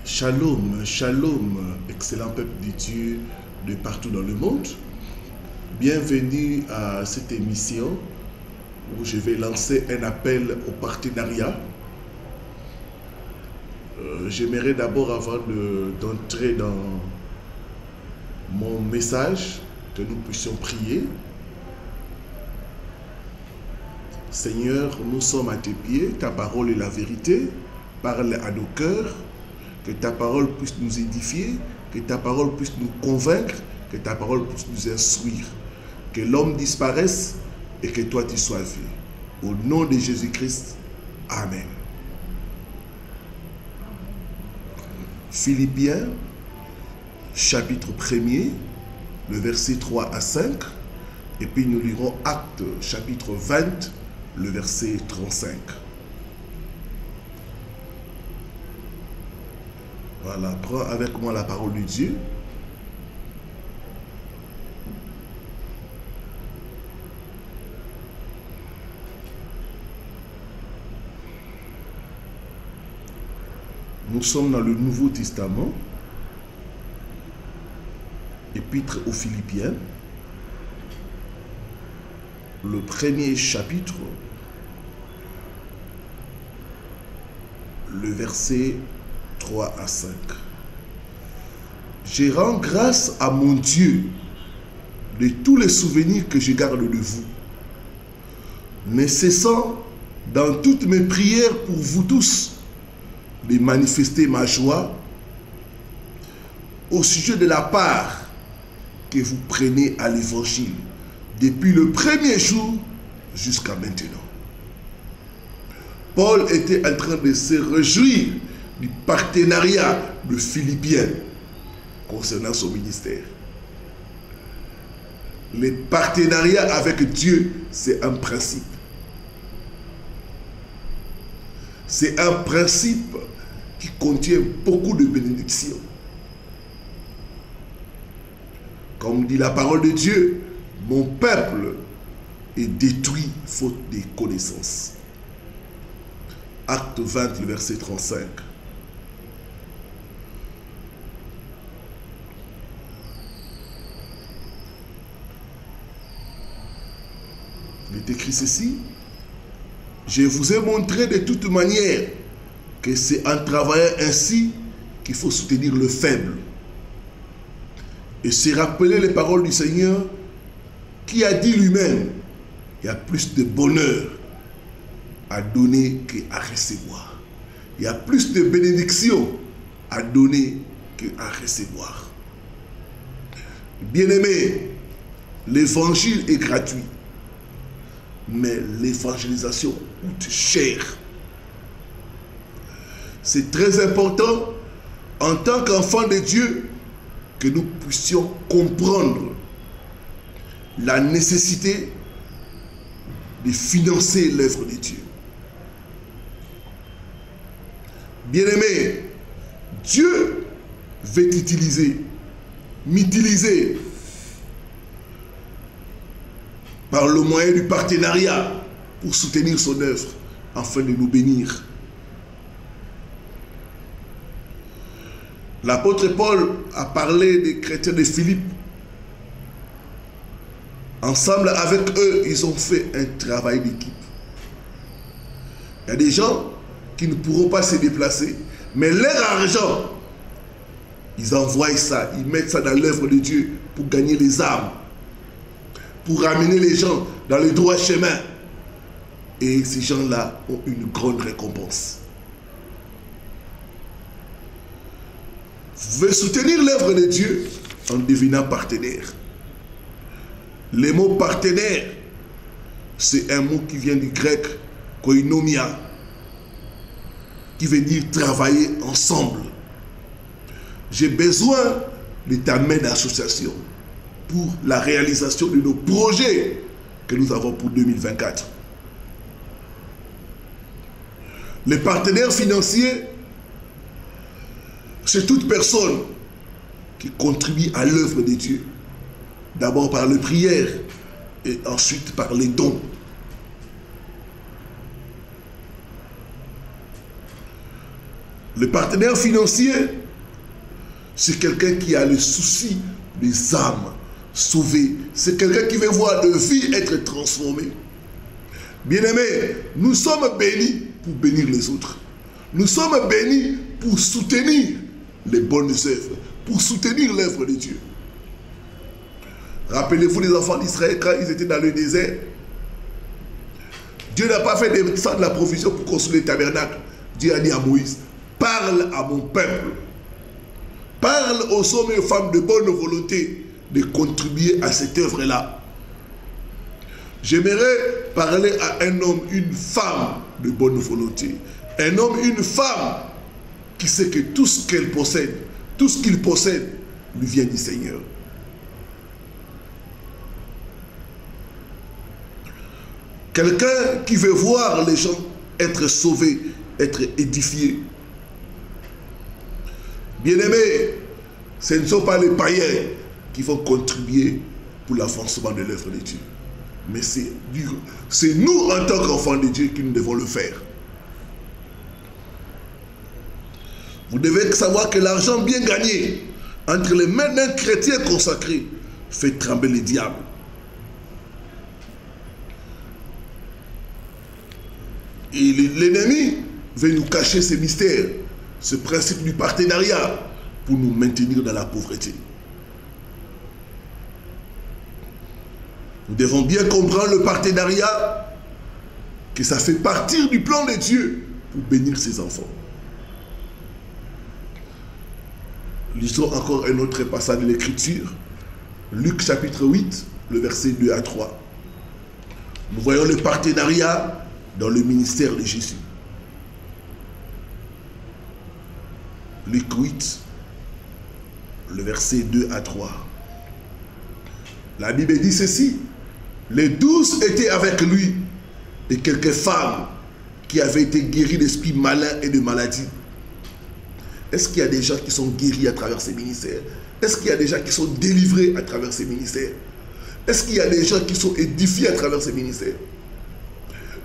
Shalom, shalom, excellent peuple de Dieu de partout dans le monde. Bienvenue à cette émission où je vais lancer un appel au partenariat. J'aimerais d'abord, avant d'entrer dans mon message, que nous puissions prier. Seigneur, nous sommes à tes pieds, ta parole est la vérité, parle à nos cœurs. Que ta parole puisse nous édifier, que ta parole puisse nous convaincre, que ta parole puisse nous instruire. Que l'homme disparaisse et que toi tu sois vu. Au nom de Jésus-Christ, Amen. Philippiens, chapitre 1er, le verset 3 à 5. Et puis nous lirons Actes, chapitre 20, le verset 35. Voilà, prends avec moi la parole de Dieu. Nous sommes dans le Nouveau Testament, Épître aux Philippiens, le premier chapitre, le verset 3 à 5. Je rends grâce à mon Dieu de tous les souvenirs que je garde de vous, ne cessant dans toutes mes prières pour vous tous de manifester ma joie au sujet de la part que vous prenez à l'évangile depuis le premier jour jusqu'à maintenant. Paul était en train de se réjouir du partenariat de Philippiens concernant son ministère. Le partenariat avec Dieu, c'est un principe. C'est un principe qui contient beaucoup de bénédictions. Comme dit la parole de Dieu, mon peuple est détruit faute de connaissances. Acte 20, le verset 35. Il est écrit ceci: je vous ai montré de toute manière que c'est en travaillant ainsi qu'il faut soutenir le faible. Et se rappeler les paroles du Seigneur qui a dit lui-même: il y a plus de bonheur à donner qu'à recevoir. Il y a plus de bénédictions à donner qu'à recevoir. Bien-aimés, l'évangile est gratuit. Mais l'évangélisation coûte cher. C'est très important en tant qu'enfants de Dieu que nous puissions comprendre la nécessité de financer l'œuvre de Dieu. Bien-aimé, Dieu veut m'utiliser par le moyen du partenariat pour soutenir son œuvre afin de nous bénir. L'apôtre Paul a parlé des chrétiens de Philippe. Ensemble avec eux, ils ont fait un travail d'équipe. Il y a des gens qui ne pourront pas se déplacer, mais leur argent, ils envoient ça, ils mettent ça dans l'œuvre de Dieu pour gagner les âmes, pour ramener les gens dans le droit chemin. Et ces gens-là ont une grande récompense. Vous pouvez soutenir l'œuvre de Dieu en devenant partenaire. Le mot partenaire, c'est un mot qui vient du grec koinomia, qui veut dire travailler ensemble. J'ai besoin de ta main d'association pour la réalisation de nos projets que nous avons pour 2024. Les partenaires financiers, c'est toute personne qui contribue à l'œuvre de Dieu. D'abord par les prières et ensuite par les dons. Le partenaire financier, c'est quelqu'un qui a le souci des âmes sauvées. C'est quelqu'un qui veut voir de vie être transformée. Bien-aimés, nous sommes bénis pour bénir les autres. Nous sommes bénis pour soutenir les bonnes œuvres, pour soutenir l'œuvre de Dieu. Rappelez-vous les enfants d'Israël quand ils étaient dans le désert. Dieu n'a pas fait descendre la provision pour construire le tabernacle. Dieu a dit à Moïse, parle à mon peuple. Parle aux hommes et aux femmes de bonne volonté de contribuer à cette œuvre-là. J'aimerais parler à un homme, une femme de bonne volonté. Un homme, une femme qui sait que tout ce qu'elle possède, tout ce qu'il possède, lui vient du Seigneur. Quelqu'un qui veut voir les gens être sauvés, être édifiés. Bien-aimés, ce ne sont pas les païens qui vont contribuer pour l'avancement de l'œuvre de Dieu. Mais c'est nous, en tant qu'enfants de Dieu, qui nous devons le faire. Vous devez savoir que l'argent bien gagné entre les mains d'un chrétien consacré fait trembler les diables. Et l'ennemi veut nous cacher ces mystères, ce principe du partenariat, pour nous maintenir dans la pauvreté. Nous devons bien comprendre le partenariat, que ça fait partie du plan de Dieu pour bénir ses enfants. Lisons encore un autre passage de l'Écriture, Luc chapitre 8, le verset 2 à 3. Nous voyons le partenariat dans le ministère de Jésus. Luc 8, le verset 2 à 3. La Bible dit ceci. Les 12 étaient avec lui et quelques femmes qui avaient été guéries d'esprits malins et de maladies. Est-ce qu'il y a des gens qui sont guéris à travers ces ministères? Est-ce qu'il y a des gens qui sont délivrés à travers ces ministères? Est-ce qu'il y a des gens qui sont édifiés à travers ces ministères?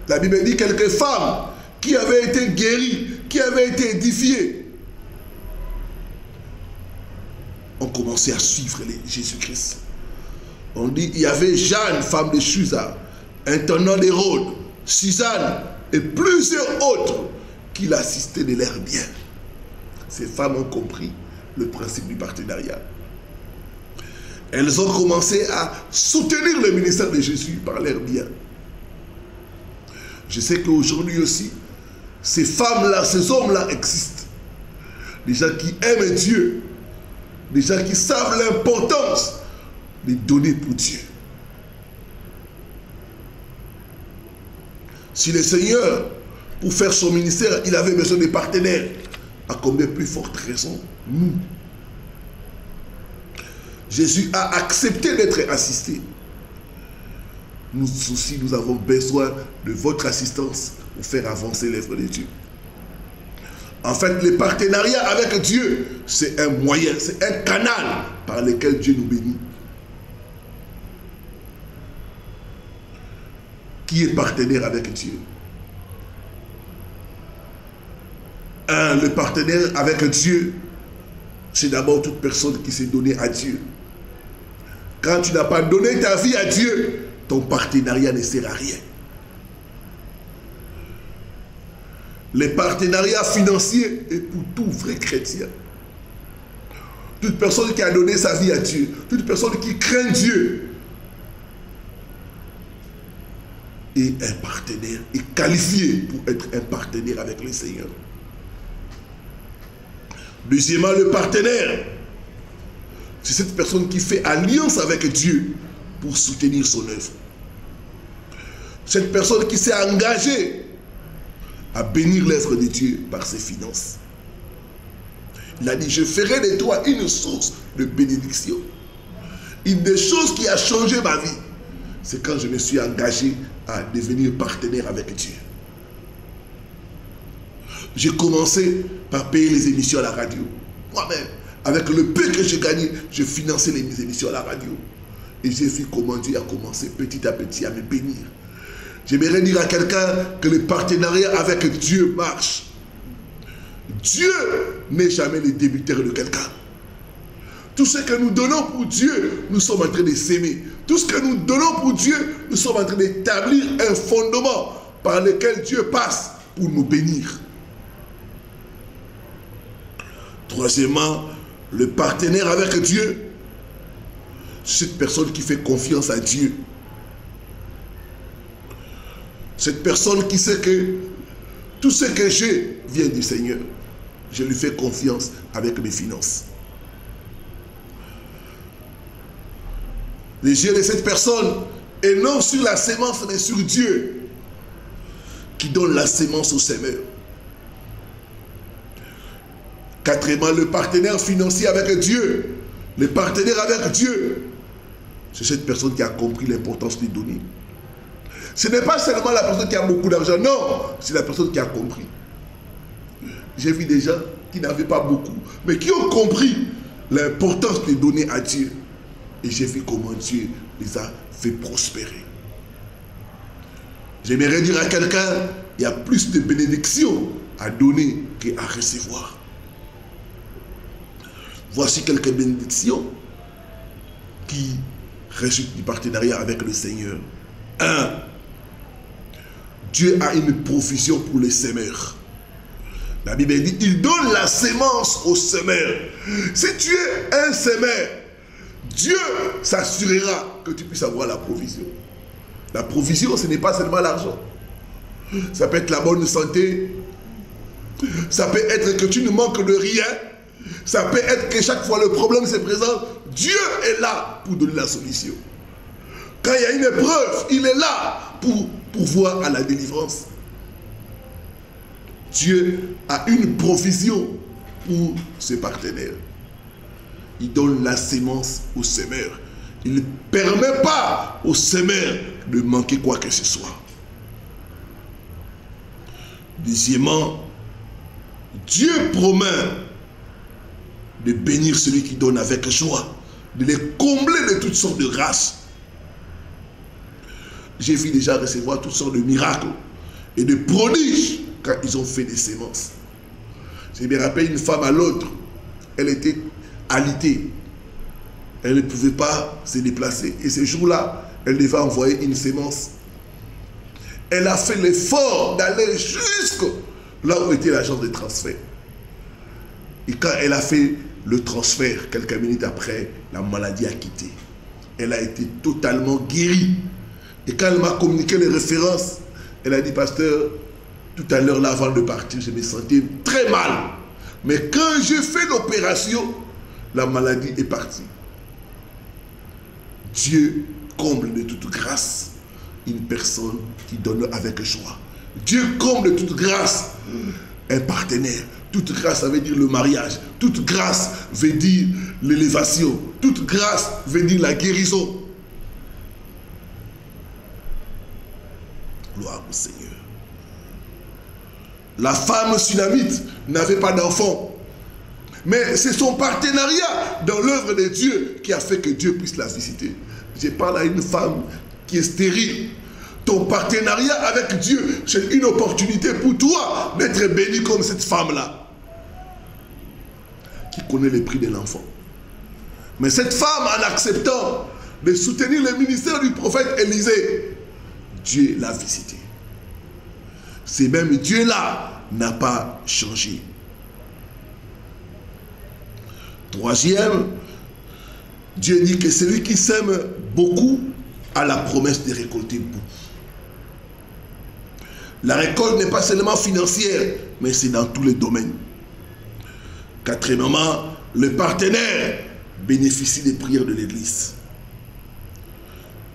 La Bible dit quelques femmes qui avaient été guéries, qui avaient été édifiées, ont commencé à suivre Jésus-Christ. On dit il y avait Jeanne, femme de Chuza, intendant d'Hérode, Suzanne et plusieurs autres qui l'assistaient de leur bien. Ces femmes ont compris le principe du partenariat. Elles ont commencé à soutenir le ministère de Jésus par leur bien. Je sais qu'aujourd'hui aussi, ces femmes-là, ces hommes-là existent. Des gens qui aiment Dieu, des gens qui savent l'importance de donner pour Dieu. Si le Seigneur, pour faire son ministère, il avait besoin de partenaires, à combien plus forte raison, nous. Jésus a accepté d'être assisté. Nous aussi, nous avons besoin de votre assistance pour faire avancer l'œuvre de Dieu. En fait, le partenariat avec Dieu, c'est un moyen, c'est un canal par lequel Dieu nous bénit. Qui est partenaire avec Dieu? Le partenaire avec Dieu, c'est d'abord toute personne qui s'est donnée à Dieu. Quand tu n'as pas donné ta vie à Dieu, ton partenariat ne sert à rien. Le partenariat financier est pour tout vrai chrétien. Toute personne qui a donné sa vie à Dieu, toute personne qui craint Dieu, est un partenaire, est qualifié pour être un partenaire avec le Seigneur. Deuxièmement, le partenaire, c'est cette personne qui fait alliance avec Dieu pour soutenir son œuvre. Cette personne qui s'est engagée à bénir l'œuvre de Dieu par ses finances. Il a dit, je ferai de toi une source de bénédiction. Une des choses qui a changé ma vie, c'est quand je me suis engagé à devenir partenaire avec Dieu. J'ai commencé par payer les émissions à la radio. Moi-même, avec le peu que j'ai gagné, je finançais les émissions à la radio. Et j'ai vu comment Dieu a commencé petit à petit à me bénir. J'aimerais dire à quelqu'un que le partenariat avec Dieu marche. Dieu n'est jamais le débiteur de quelqu'un. Tout ce que nous donnons pour Dieu, nous sommes en train de s'aimer. Tout ce que nous donnons pour Dieu, nous sommes en train d'établir un fondement par lequel Dieu passe pour nous bénir. Troisièmement, le partenaire avec Dieu, cette personne qui fait confiance à Dieu. Cette personne qui sait que tout ce que j'ai vient du Seigneur. Je lui fais confiance avec mes finances. Les yeux de cette personne et non sur la sémence, mais sur Dieu qui donne la sémence au semeur. Quatrièmement, le partenaire financier avec Dieu. Le partenaire avec Dieu, c'est cette personne qui a compris l'importance de donner. Ce n'est pas seulement la personne qui a beaucoup d'argent, non, c'est la personne qui a compris. J'ai vu des gens qui n'avaient pas beaucoup, mais qui ont compris l'importance de donner à Dieu. Et j'ai vu comment Dieu les a fait prospérer. J'aimerais dire à quelqu'un, il y a plus de bénédictions à donner qu'à recevoir. Voici quelques bénédictions qui résultent du partenariat avec le Seigneur. 1. Dieu a une provision pour les semeurs. La Bible dit, il donne la sémence aux semeurs. Si tu es un semeur, Dieu s'assurera que tu puisses avoir la provision. La provision, ce n'est pas seulement l'argent. Ça peut être la bonne santé. Ça peut être que tu ne manques de rien. Ça peut être que chaque fois le problème se présente, Dieu est là pour donner la solution. Quand il y a une épreuve, il est là pour pourvoir à la délivrance. Dieu a une provision pour ses partenaires. Il donne la sémence au semeur. Il ne permet pas au semeur de manquer quoi que ce soit. Deuxièmement, Dieu promet de bénir celui qui donne avec joie, de les combler de toutes sortes de grâces. J'ai vu déjà recevoir toutes sortes de miracles et de prodiges quand ils ont fait des sémences. Je me rappelle une femme à l'autre, elle était alitée. Elle ne pouvait pas se déplacer. Et ce jour-là, elle devait envoyer une sémence. Elle a fait l'effort d'aller jusque là où était l'agence de transfert. Et quand elle a fait le transfert, quelques minutes après, la maladie a quitté. Elle a été totalement guérie. Et quand elle m'a communiqué les références, elle a dit, pasteur, tout à l'heure, là, avant de partir, je me sentais très mal. Mais quand j'ai fait l'opération, la maladie est partie. Dieu comble de toute grâce une personne qui donne avec joie. Dieu comble de toute grâce un partenaire. Toute grâce, ça veut dire le mariage. Toute grâce veut dire l'élévation. Toute grâce veut dire la guérison. Gloire au Seigneur. La femme sunamite n'avait pas d'enfant. Mais c'est son partenariat dans l'œuvre de Dieu qui a fait que Dieu puisse la visiter. Je parle à une femme qui est stérile. Ton partenariat avec Dieu, c'est une opportunité pour toi d'être béni comme cette femme-là, qui connaît le prix de l'enfant. Mais cette femme, en acceptant de soutenir le ministère du prophète Élisée, Dieu l'a visité. C'est même Dieu-là n'a pas changé. Troisième, Dieu dit que celui qui sème beaucoup a la promesse de récolter beaucoup. La récolte n'est pas seulement financière, mais c'est dans tous les domaines. Quatrièmement, le partenaire bénéficie des prières de l'Église,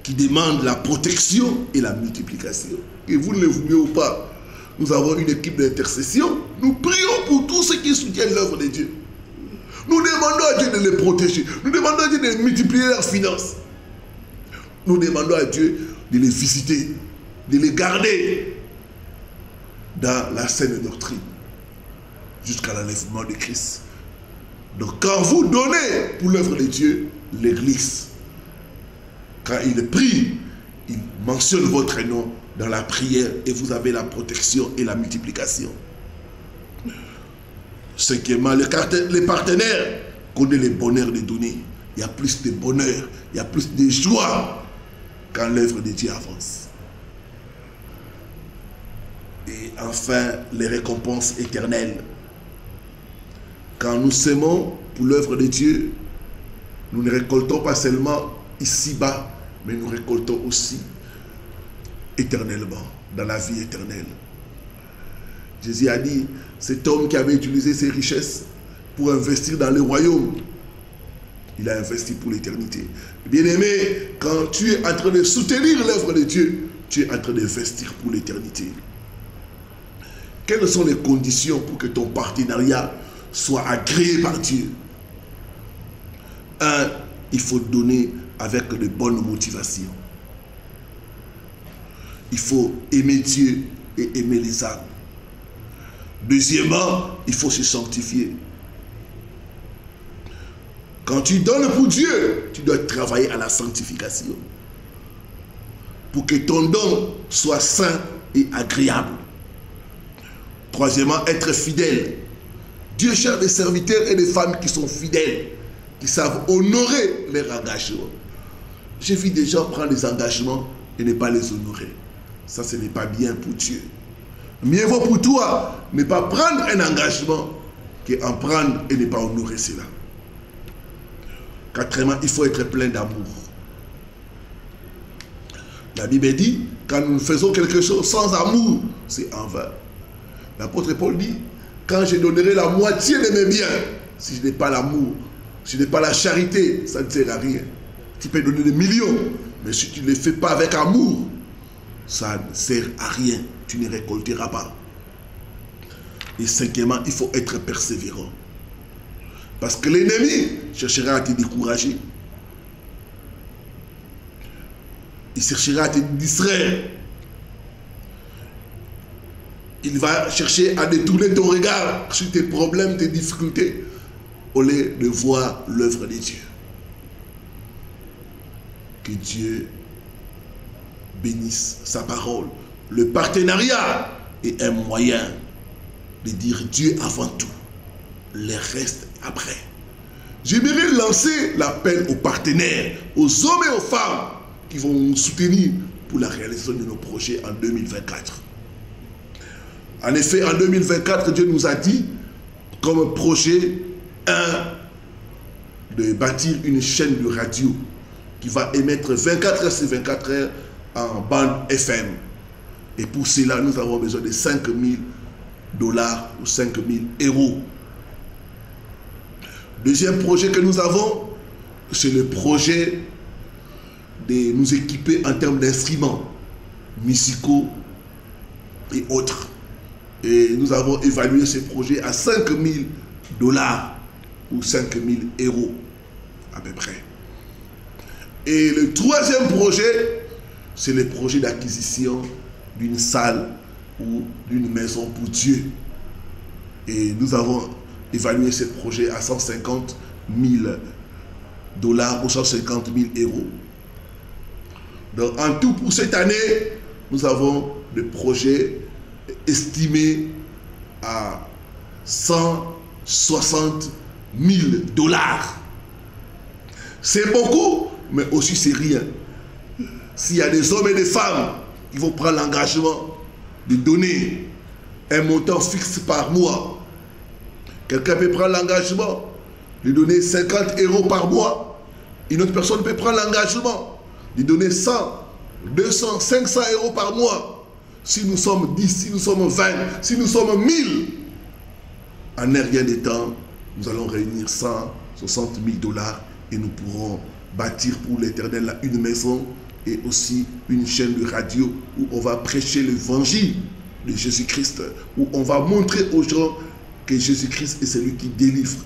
qui demande la protection et la multiplication. Et vous ne le voulez ou pas, nous avons une équipe d'intercession. Nous prions pour tous ceux qui soutiennent l'œuvre de Dieu. Nous demandons à Dieu de les protéger. Nous demandons à Dieu de multiplier leurs finances. Nous demandons à Dieu de les visiter, de les garder dans la saine doctrine jusqu'à l'enlèvement de Christ. Donc quand vous donnez pour l'œuvre de Dieu, l'Église, quand il prie, il mentionne votre nom dans la prière et vous avez la protection et la multiplication. Cinquièmement, les partenaires connaissent le bonheur de donner. Il y a plus de bonheur, il y a plus de joie quand l'œuvre de Dieu avance. Et enfin, les récompenses éternelles. Quand nous semons pour l'œuvre de Dieu, nous ne récoltons pas seulement ici-bas, mais nous récoltons aussi éternellement, dans la vie éternelle. Jésus a dit, cet homme qui avait utilisé ses richesses pour investir dans le royaume, il a investi pour l'éternité. Bien-aimé, quand tu es en train de soutenir l'œuvre de Dieu, tu es en train d'investir pour l'éternité. Quelles sont les conditions pour que ton partenariat soit agréé par Dieu? 1. Il faut donner avec de bonnes motivations. Il faut aimer Dieu et aimer les âmes. Deuxièmement, il faut se sanctifier. Quand tu donnes pour Dieu, tu dois travailler à la sanctification. Pour que ton don soit saint et agréable. Troisièmement, être fidèle. Dieu cherche des serviteurs et des femmes qui sont fidèles, qui savent honorer leur engagement. J'ai vu des gens prendre des engagements et ne pas les honorer. Ça, ce n'est pas bien pour Dieu. Mieux vaut pour toi ne pas prendre un engagement qu'en prendre et ne pas honorer cela. Quatrièmement, il faut être plein d'amour. La Bible dit, quand nous faisons quelque chose sans amour, c'est en vain. L'apôtre Paul dit, quand je donnerai la moitié de mes biens, si je n'ai pas l'amour, si je n'ai pas la charité, ça ne sert à rien. Tu peux donner des millions, mais si tu ne les fais pas avec amour, ça ne sert à rien. Tu ne récolteras pas. Et cinquièmement, il faut être persévérant. Parce que l'ennemi cherchera à te décourager. Il cherchera à te distraire. Il va chercher à détourner ton regard sur tes problèmes, tes difficultés, au lieu de voir l'œuvre de Dieu. Que Dieu bénisse sa parole. Le partenariat est un moyen de dire Dieu avant tout, le reste après. J'aimerais lancer l'appel aux partenaires, aux hommes et aux femmes qui vont nous soutenir pour la réalisation de nos projets en 2024. En effet, en 2024, Dieu nous a dit, comme projet 1, de bâtir une chaîne de radio qui va émettre 24 heures sur 24 heures en bande FM. Et pour cela, nous avons besoin de 5 000 $ ou 5 000 €. Deuxième projet que nous avons, c'est le projet de nous équiper en termes d'instruments musicaux et autres. Et nous avons évalué ce projet à 5 000 $ ou 5 000 € à peu près. Et le troisième projet, c'est le projet d'acquisition d'une salle ou d'une maison pour Dieu. Et nous avons évalué ce projet à 150 000 $ ou 150 000 €. Donc en tout pour cette année, nous avons le projet estimé à 160 000 $. C'est beaucoup, mais aussi c'est rien. S'il y a des hommes et des femmes qui vont prendre l'engagement de donner un montant fixe par mois, quelqu'un peut prendre l'engagement de donner 50 € par mois, une autre personne peut prendre l'engagement de donner 100, 200, 500 € par mois. Si nous sommes 10, si nous sommes 20, si nous sommes 1000, en un rien de temps, nous allons réunir 160 000 $ et nous pourrons bâtir pour l'Éternel une maison et aussi une chaîne de radio où on va prêcher l'évangile de Jésus-Christ, où on va montrer aux gens que Jésus-Christ est celui qui délivre.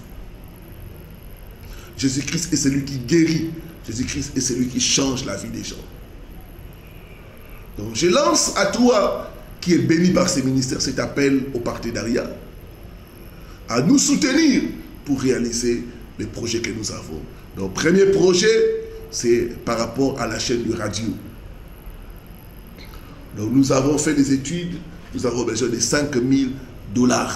Jésus-Christ est celui qui guérit. Jésus-Christ est celui qui change la vie des gens. Donc je lance à toi qui es béni par ces ministères cet appel au partenariat, à nous soutenir pour réaliser les projets que nous avons. Donc premier projet, c'est par rapport à la chaîne de radio. Donc nous avons fait des études, nous avons besoin de 5 000 $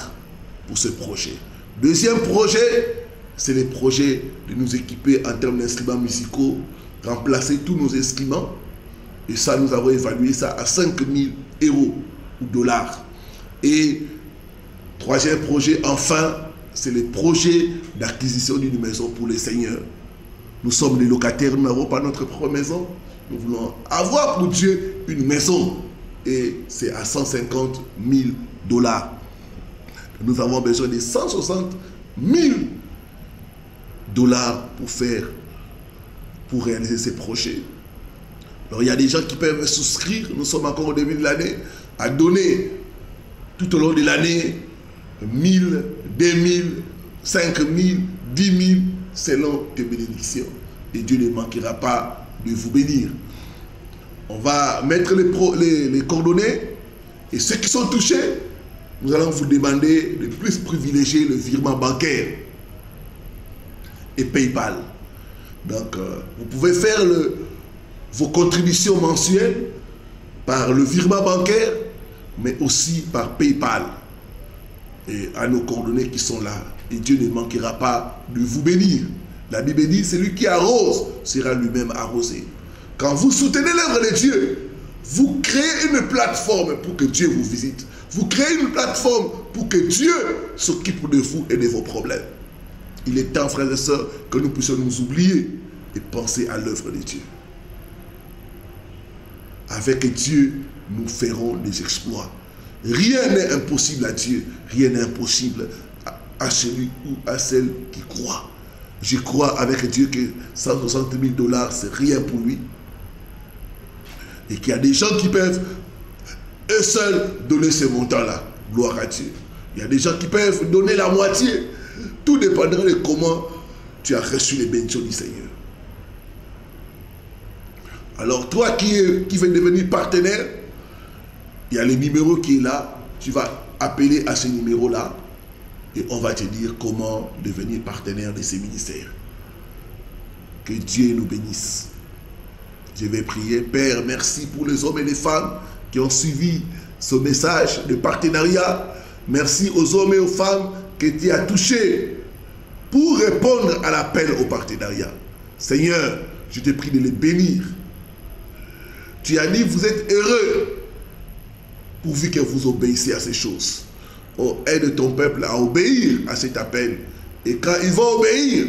pour ce projet. Deuxième projet, c'est le projet de nous équiper en termes d'instruments musicaux, remplacer tous nos instruments. Et ça, nous avons évalué ça à 5 000 € ou dollars. Et troisième projet, enfin, c'est le projet d'acquisition d'une maison pour les seigneurs. Nous sommes les locataires, nous n'avons pas notre propre maison. Nous voulons avoir pour Dieu une maison. Et c'est à 150 000 $. Nous avons besoin de 160 000 $ pour réaliser ces projets. Alors il y a des gens qui peuvent souscrire, nous sommes encore au début de l'année, à donner tout au long de l'année 1000, 2000, 5000, 10 000 selon tes bénédictions. Et Dieu ne manquera pas de vous bénir. On va mettre les coordonnées et ceux qui sont touchés, nous allons vous demander de plus privilégier le virement bancaire et PayPal. Donc, vous pouvez faire vos contributions mensuelles par le virement bancaire, mais aussi par PayPal. Et à nos coordonnées qui sont là. Et Dieu ne manquera pas de vous bénir. La Bible dit, celui qui arrose sera lui-même arrosé. Quand vous soutenez l'œuvre de Dieu, vous créez une plateforme pour que Dieu vous visite. Vous créez une plateforme pour que Dieu s'occupe de vous et de vos problèmes. Il est temps, frères et sœurs, que nous puissions nous oublier et penser à l'œuvre de Dieu. Avec Dieu, nous ferons des exploits. Rien n'est impossible à Dieu. Rien n'est impossible à celui ou à celle qui croit. Je crois avec Dieu que 160 000 $, c'est rien pour lui. Et qu'il y a des gens qui peuvent eux seuls donner ce montant-là. Gloire à Dieu. Il y a des gens qui peuvent donner la moitié. Tout dépendra de comment tu as reçu les bénédictions du Seigneur. Alors toi qui veux devenir partenaire, il y a le numéro qui est là. Tu vas appeler à ce numéro-là et on va te dire comment devenir partenaire de ces ministères. Que Dieu nous bénisse. Je vais prier. Père, merci pour les hommes et les femmes qui ont suivi ce message de partenariat. Merci aux hommes et aux femmes que tu as touchés pour répondre à l'appel au partenariat. Seigneur, je te prie de les bénir. Tu as dit, vous êtes heureux pourvu que vous obéissez à ces choses. Oh, aide ton peuple à obéir à cet appel. Et quand ils vont obéir,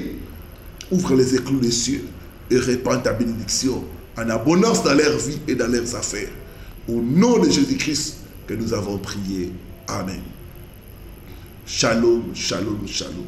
ouvre les éclous des cieux et répand ta bénédiction en abondance dans leur vie et dans leurs affaires. Au nom de Jésus-Christ que nous avons prié. Amen. Shalom, shalom, shalom.